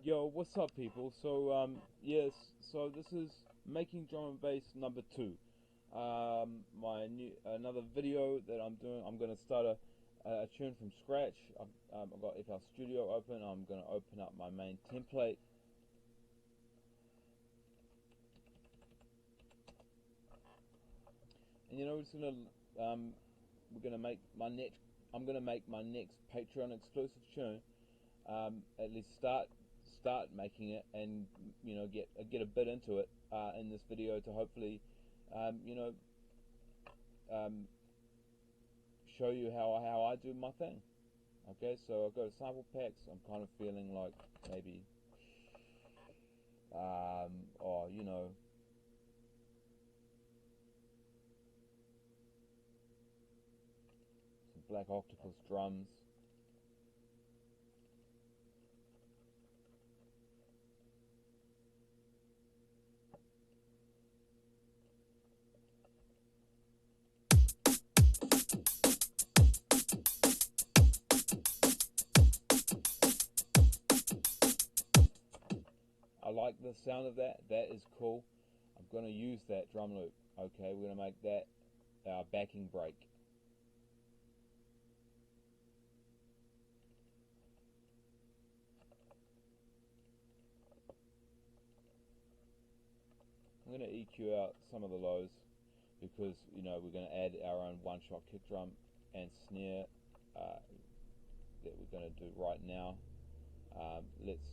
Yo, what's up, people? Yes, so this is making drum and bass number 2. My new another video that I'm doing. I'm gonna start a tune from scratch. I've got FL Studio open. I'm gonna open up my main template, and we're gonna make my next. I'm gonna make my next Patreon exclusive tune. At least start making it, and get a bit into it in this video to hopefully um, you know um, show you how I do my thing. Okay, so I've got a sample packs. I'm kind of feeling like maybe or some Black Octopus drums. I like the sound of that. That is cool. I'm going to use that drum loop. Okay, we're going to make that our backing break. I'm going to EQ out some of the lows because we're going to add our own one-shot kick drum and snare that we're going to do right now. Let's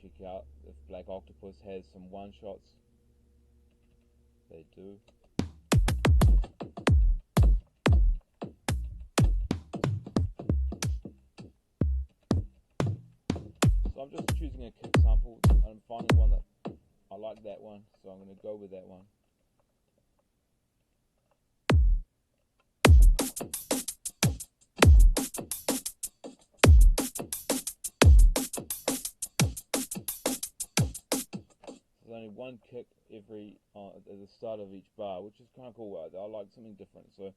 check out if Black Octopus has some one-shots. They do. So I'm just choosing a kick sample. I'm finding one that I like, that one, so I'm going to go with that one. There's only one kick every at the start of each bar, which is kind of cool. I like something different. So,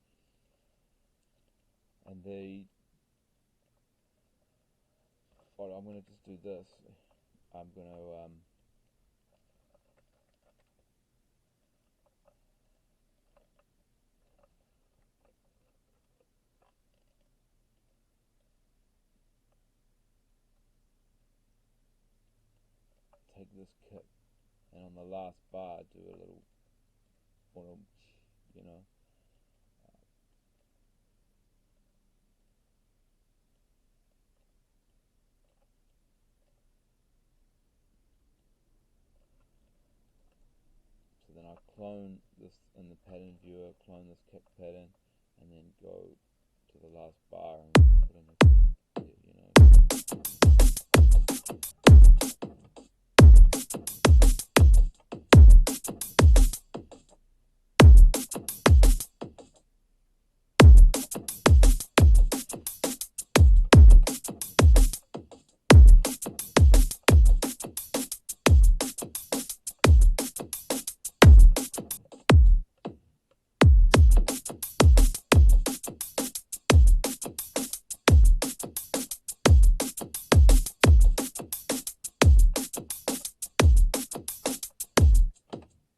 and I'm going to just do this. I'm going to take this kick, and on the last bar do a little, you know. So then I clone this in the pattern viewer, clone this kick pattern, and then go to the last bar and put in a kick,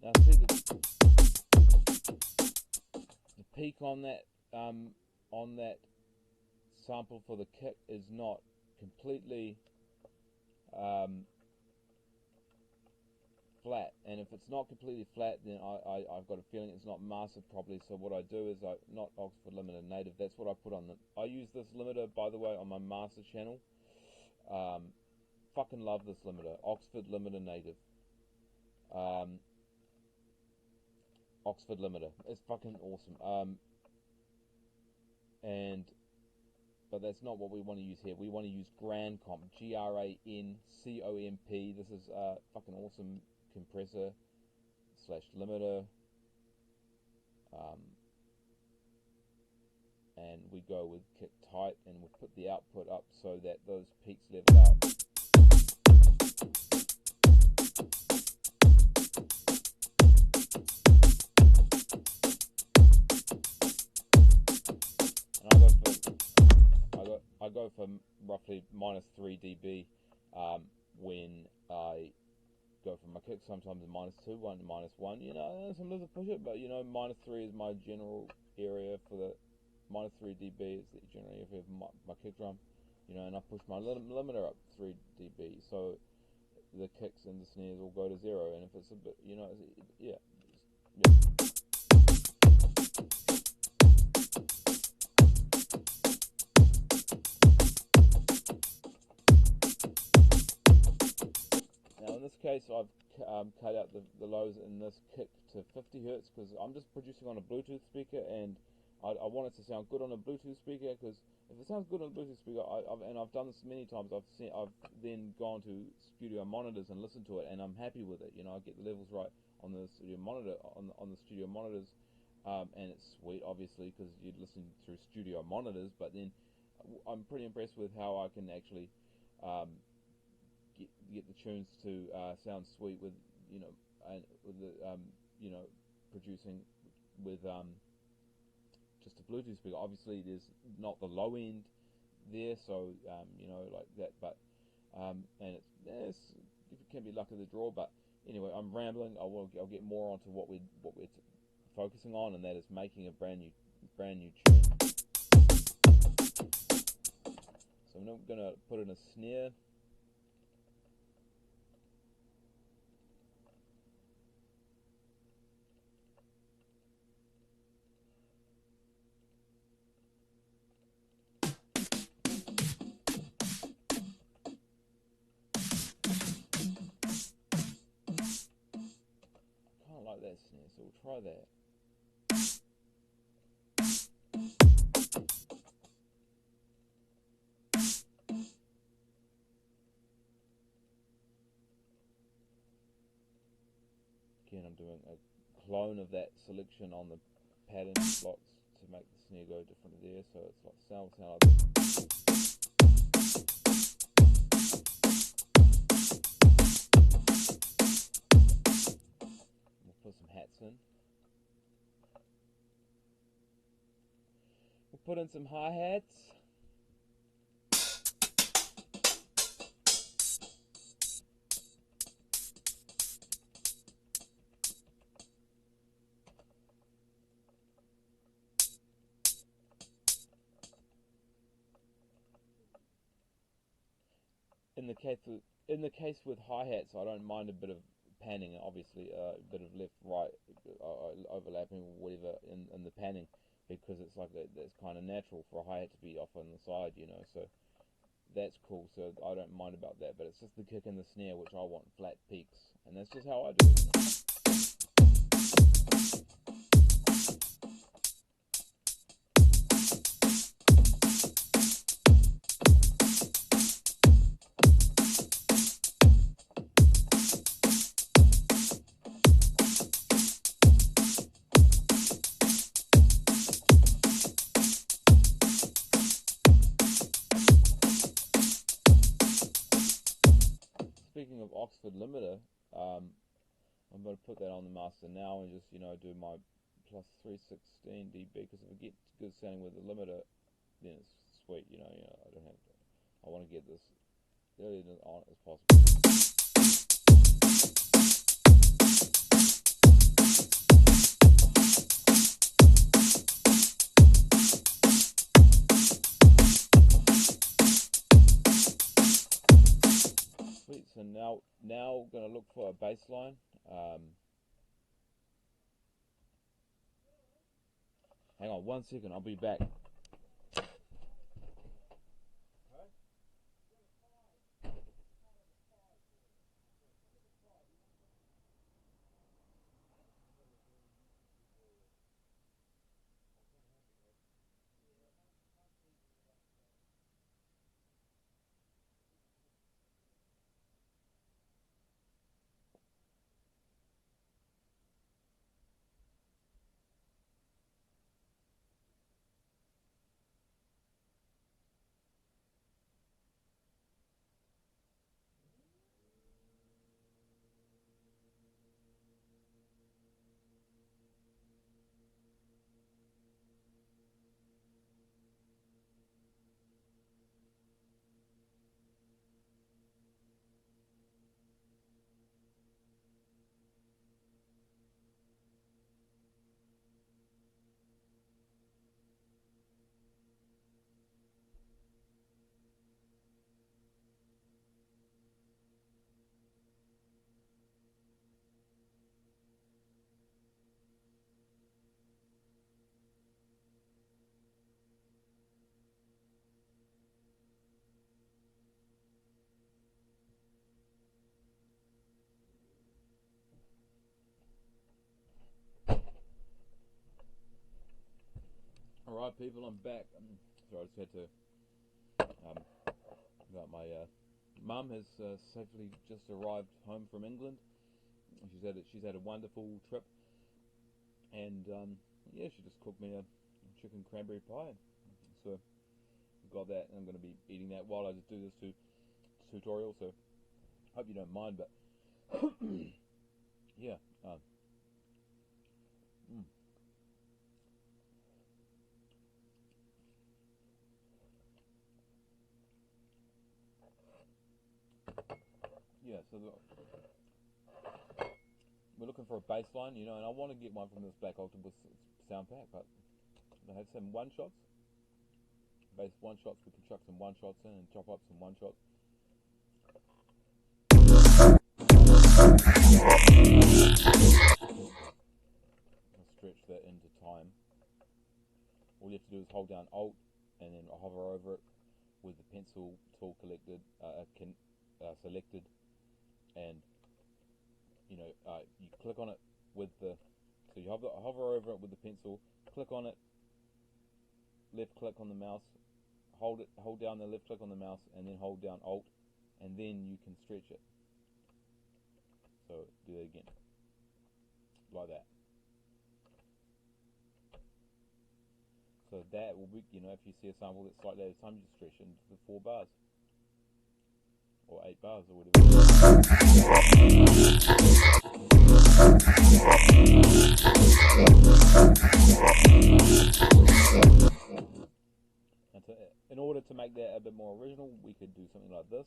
Now see the peak on that sample for the kick is not completely flat, and if it's not completely flat, then I've got a feeling it's not mastered properly. So what I do is not Oxford Limiter Native. That's what I put on I use this limiter, by the way, on my master channel. Fucking love this limiter, Oxford Limiter Native. Oxford Limiter. It's fucking awesome. But that's not what we want to use here. We want to use Grand Comp, Grancomp. This is a fucking awesome compressor / limiter. And we go with kick tight, and we'll put the output up so that those peaks level out. I go for roughly -3 dB when I go for my kick. Sometimes a -2, one -1. You know, sometimes I push it, but you know, -3 is my general area for the -3 dB is the general area for my kick drum. You know, and I push my limiter up 3 dB, so the kicks and the snares will go to 0. And if it's a bit, you know, yeah. Now in this case, I've cut out the lows in this kick to 50 Hertz because I'm just producing on a Bluetooth speaker, and I want it to sound good on a Bluetooth speaker, because if it sounds good on a Bluetooth speaker, I've done this many times. I've then gone to studio monitors and listened to it, and I'm happy with it. You know, I get the levels right on the studio monitor on the studio monitors, and it's sweet, obviously, because you'd listen through studio monitors. But then I'm pretty impressed with how I can actually get the tunes to sound sweet with, you know, and with the you know, producing with just a Bluetooth speaker. Obviously, there's not the low end there, so you know, like that. But and it can be luck of the draw. But anyway, I'm rambling. I'll get more onto what we're focusing on, and that is making a brand new tune. So I'm not gonna put in a snare. Like that snare, so we'll try that. Again, I'm doing a clone of that selection on the pattern blocks to make the snare go different there, so it's like sound like this. We'll put some hats in. We'll put in some hi-hats. In the case with hi-hats, I don't mind a bit of panning, obviously, a bit of left, right, overlapping, whatever in the panning, because it's like that's kind of natural for a hi-hat to be off on the side, you know, so that's cool, so I don't mind about that. But it's just the kick and the snare which I want flat peaks, and that's just how I do it. Speaking of Oxford limiter, I'm going to put that on the master now and just, you know, do my plus 316 dB, because if I get good sounding with the limiter, then it's sweet, you know, I don't have to, I want to get this early on as possible. Sweet, so now going to look for a bass line. Hang on 1 second, I'll be back. Hi people, I'm back. Sorry, I just had to. My mum has safely just arrived home from England. She's had a wonderful trip, and yeah, she just cooked me a chicken cranberry pie. So got that, and I'm going to be eating that while I just do this tutorial. So hope you don't mind, but yeah. Yeah, so we're looking for a baseline, and I want to get one from this Black Octopus sound pack, but I have some one-shots, bass one-shots. We can chuck some one-shots in and chop up some one-shots. I'll stretch that into time. All you have to do is hold down Alt and then hover over it with the pencil tool selected, and you click on it with so you hover over it with the pencil, click on it, left click on the mouse, hold down the left click on the mouse, and then hold down Alt, and then you can stretch it. So do that again, like that. So that will be, if you see a sample that's like that, it's time you stretch it into the 4 bars. Or 8 bars, or whatever. And in order to make that a bit more original, we could do something like this.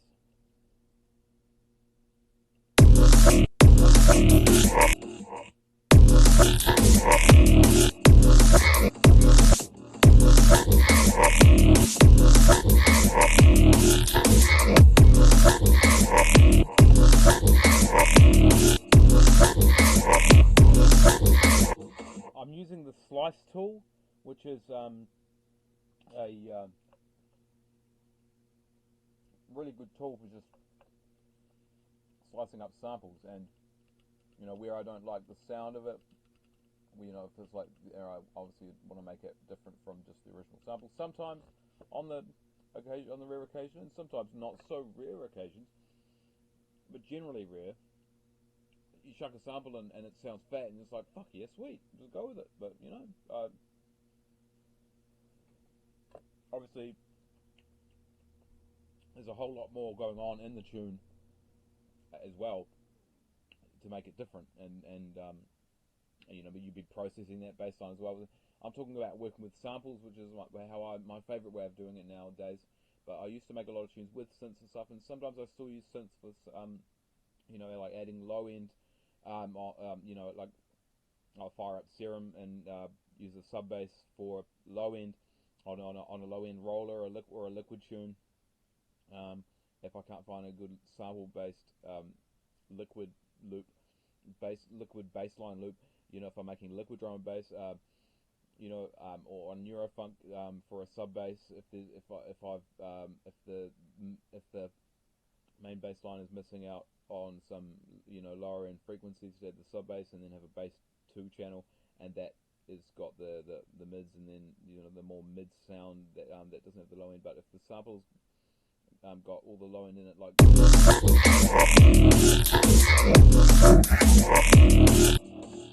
I'm using the slice tool, which is a really good tool for just slicing up samples, and where I don't like the sound of it, if it's like, I obviously want to make it different from just the original sample. Sometimes on the rare occasion, and sometimes not so rare occasions, but generally rare, you chuck a sample in and it sounds fat, and it's like, fuck yeah, sweet, just go with it. But obviously there's a whole lot more going on in the tune as well to make it different, and but you'd be processing that baseline as well. I'm talking about working with samples, which is my favorite way of doing it nowadays. But I used to make a lot of tunes with synths and stuff, and sometimes I still use synths for like adding low end. Like I'll fire up Serum and use a sub bass for low end on a low end roller or a liquid tune. If I can't find a good sample based liquid bassline loop, if I'm making liquid drum and bass, or on Neurofunk for a sub bass, if the main bass line is missing out on some lower end frequencies, to add the sub bass and then have a bass 2 channel, and that is got the mids, and then the more mid sound that doesn't have the low end. But if the sample's got all the low end in it, like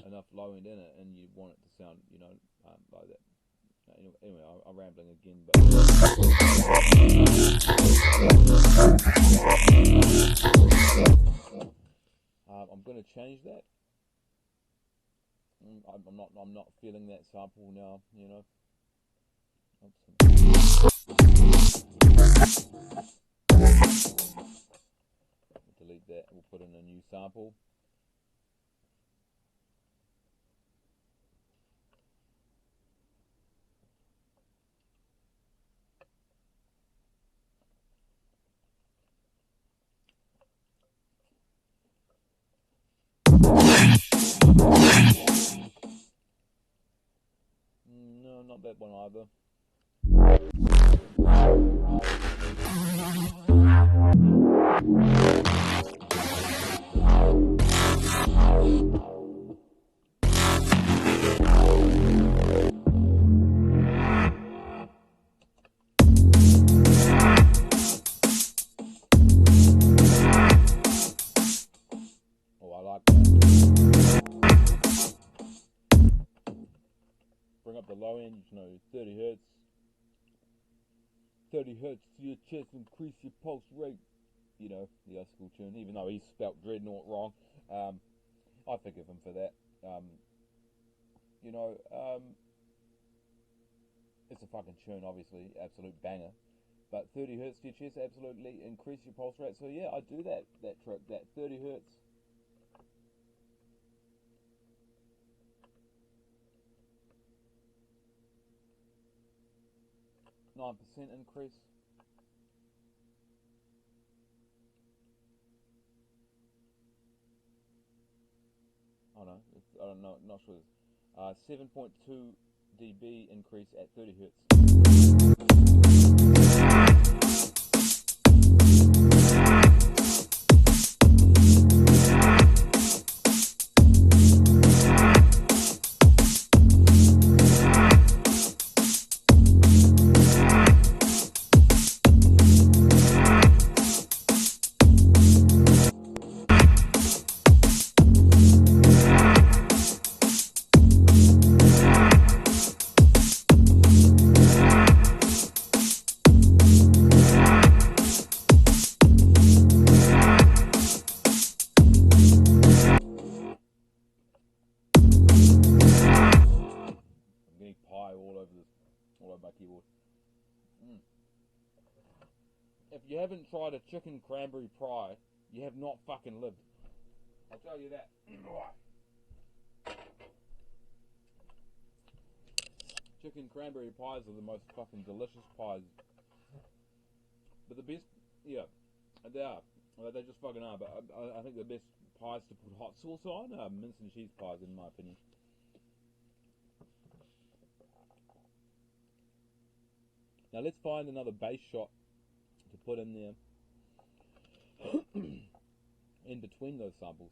enough low end in it, and you want it to sound like that. Anyway, I'm rambling again, but I'm going to change that. I'm not feeling that sample now. Delete that. We'll put in a new sample. No, not that one either. low end, you know, 30 hertz. 30 hertz to your chest, increase your pulse rate. You know, the old school tune, even though he spelt Dreadnought wrong. I forgive him for that. You know, it's a fucking tune, obviously, absolute banger. But 30 hertz to your chest, absolutely increase your pulse rate. So yeah, I do that trick, that 30 hertz. %9 increase. Oh no, I don't know, not sure. 7.2 dB increase at 30 hertz. My keyboard. If you haven't tried a chicken cranberry pie, you have not fucking lived. I'll tell you that. Chicken cranberry pies are the most fucking delicious pies. But the best, yeah, they are. They just fucking are. But I think the best pies to put hot sauce on are mince and cheese pies, in my opinion. Now let's find another bass shot to put in there in between those samples.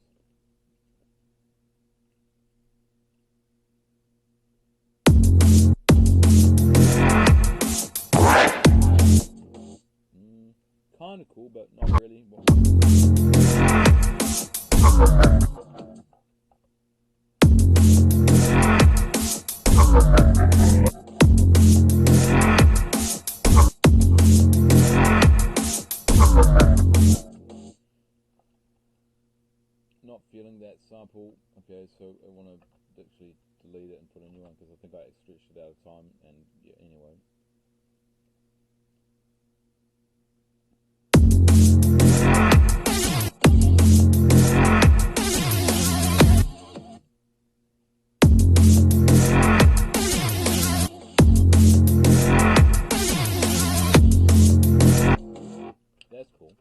Kind of cool, but not really. Not feeling that sample. Okay, so I want to actually delete it and put a new one because I think I stretched it out of time. And yeah, anyway. That's cool.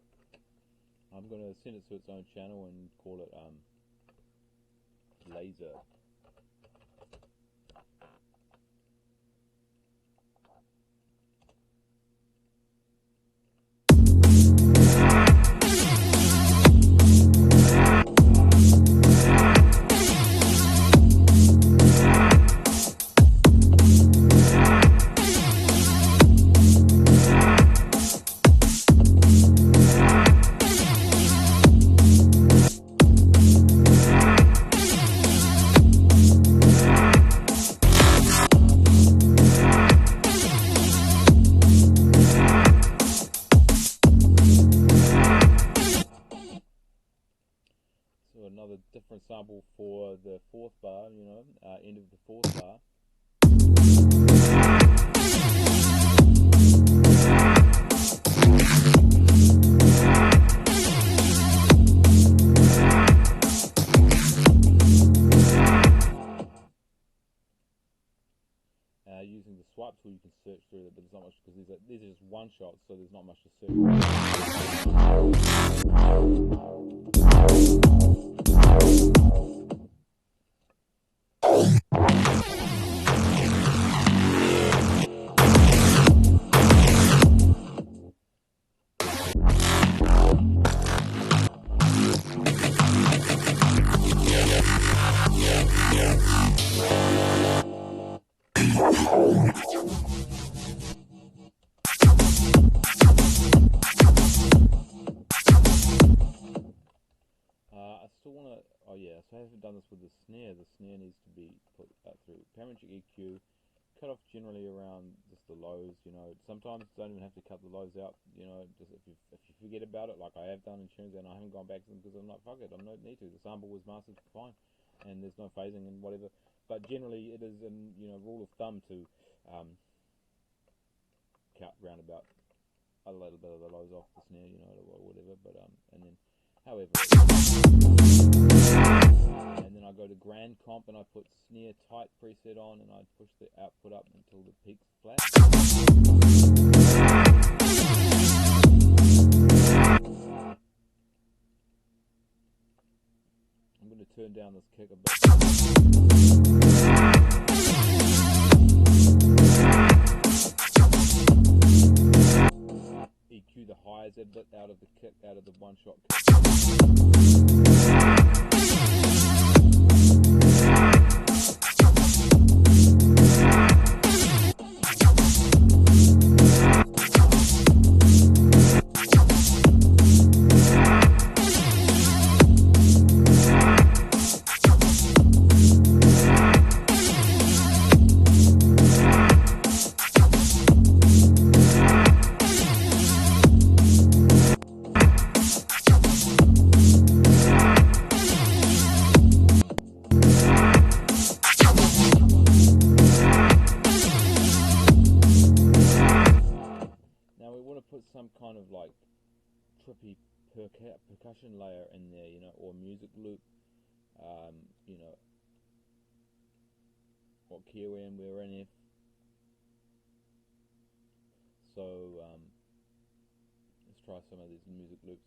I'm going to send it to its own channel and call it Laser. Another different sample for the fourth bar, you know, end of the fourth bar. Using the swipe tool, you can search through it, but there's not much because these are just one shot, so there's not much to I still want to, oh yeah, so I haven't done this with the snare. The snare needs to be put through parametric EQ, cut off generally around just the lows, you know. Sometimes don't even have to cut the lows out, you know, just if you forget about it, like I have done in tunes, and I haven't gone back to them because I'm like, fuck it, I don't need to. The sample was mastered fine, and there's no phasing and whatever. But generally, it is an, you know, rule of thumb to cut round about a little bit of the lows off the snare, you know, or whatever. But and then, however, and then I go to Grand Comp and I put snare tight preset on, and I push the output up until the peak's flat. I'm going to turn down this kick a bit. EQ the highs a bit out of the kick, out of the one shot some kind of like trippy percussion layer in there, you know, or music loop, you know, what key we're in F. So let's try some of these music loops.